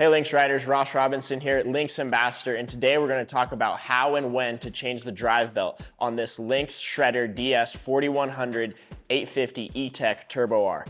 Hey Lynx riders, Ross Robinson here, Lynx Ambassador, and today we're going to talk about how and when to change the drive belt on this Lynx Shredder DS 4100 850 E-Tech Turbo R.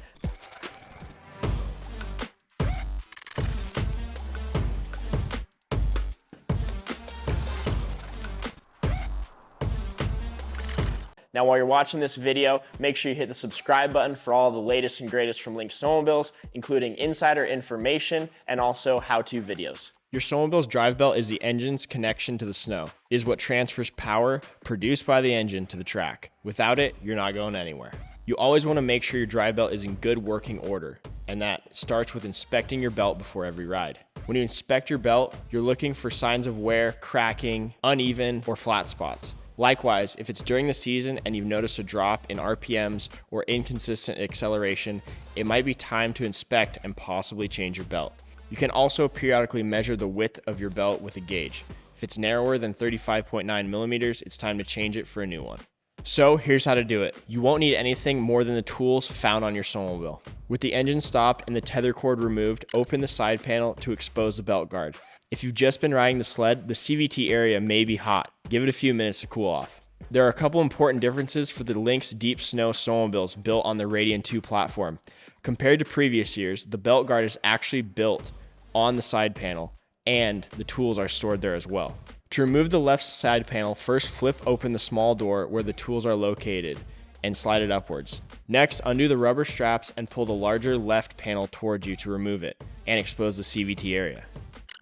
Now while you're watching this video, make sure you hit the subscribe button for all the latest and greatest from Lynx Snowmobiles, including insider information and also how-to videos. Your snowmobile's drive belt is the engine's connection to the snow. It is what transfers power produced by the engine to the track. Without it, you're not going anywhere. You always want to make sure your drive belt is in good working order, and that starts with inspecting your belt before every ride. When you inspect your belt, you're looking for signs of wear, cracking, uneven, or flat spots. Likewise, if it's during the season and you've noticed a drop in RPMs or inconsistent acceleration, it might be time to inspect and possibly change your belt. You can also periodically measure the width of your belt with a gauge. If it's narrower than 35.9 millimeters, it's time to change it for a new one. So here's how to do it. You won't need anything more than the tools found on your snowmobile. With the engine stopped and the tether cord removed, open the side panel to expose the belt guard. If you've just been riding the sled, the CVT area may be hot. Give it a few minutes to cool off. There are a couple important differences for the Lynx Deep Snow snowmobiles built on the Radian 2 platform. Compared to previous years, the belt guard is actually built on the side panel and the tools are stored there as well. To remove the left side panel, first flip open the small door where the tools are located and slide it upwards. Next, undo the rubber straps and pull the larger left panel towards you to remove it and expose the CVT area.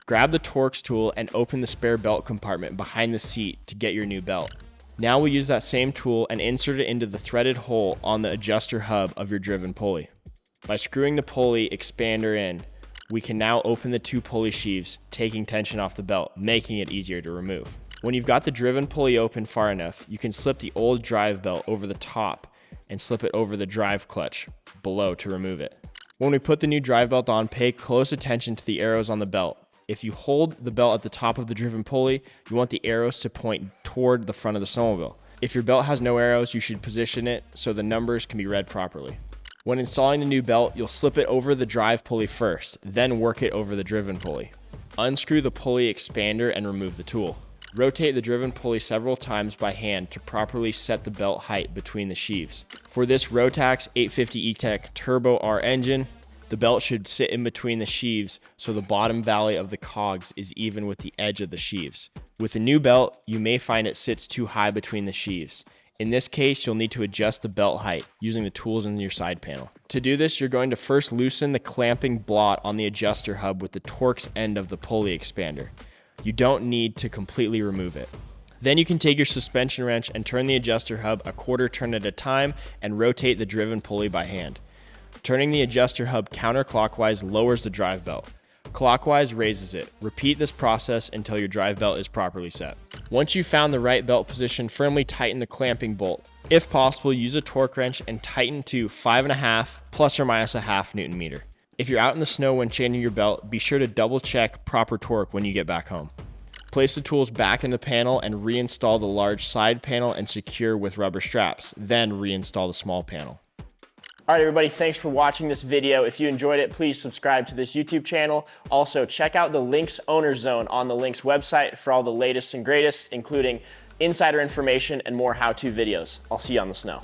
Grab the Torx tool and open the spare belt compartment behind the seat to get your new belt. Now we'll use that same tool and insert it into the threaded hole on the adjuster hub of your driven pulley. By screwing the pulley expander in, we can now open the two pulley sheaves, taking tension off the belt, making it easier to remove. When you've got the driven pulley open far enough, you can slip the old drive belt over the top and slip it over the drive clutch below to remove it. When we put the new drive belt on, pay close attention to the arrows on the belt. If you hold the belt at the top of the driven pulley, you want the arrows to point toward the front of the snowmobile. If your belt has no arrows, you should position it so the numbers can be read properly. When installing the new belt, you'll slip it over the drive pulley first, then work it over the driven pulley. Unscrew the pulley expander and remove the tool. Rotate the driven pulley several times by hand to properly set the belt height between the sheaves. For this Rotax 850 E-Tech Turbo R engine, the belt should sit in between the sheaves so the bottom valley of the cogs is even with the edge of the sheaves. With the new belt, you may find it sits too high between the sheaves. In this case, you'll need to adjust the belt height using the tools in your side panel. To do this, you're going to first loosen the clamping blot on the adjuster hub with the Torx end of the pulley expander. You don't need to completely remove it. Then you can take your suspension wrench and turn the adjuster hub a quarter turn at a time and rotate the driven pulley by hand. Turning the adjuster hub counterclockwise lowers the drive belt. Clockwise raises it. Repeat this process until your drive belt is properly set. Once you've found the right belt position, firmly tighten the clamping bolt. If possible, use a torque wrench and tighten to 5.5 plus or minus a half Newton meter. If you're out in the snow when changing your belt, be sure to double check proper torque when you get back home. Place the tools back in the panel and reinstall the large side panel and secure with rubber straps. Then reinstall the small panel. All right, everybody, thanks for watching this video. If you enjoyed it, please subscribe to this YouTube channel. Also, check out the Lynx Owner Zone on the Lynx website for all the latest and greatest, including insider information and more how-to videos. I'll see you on the snow.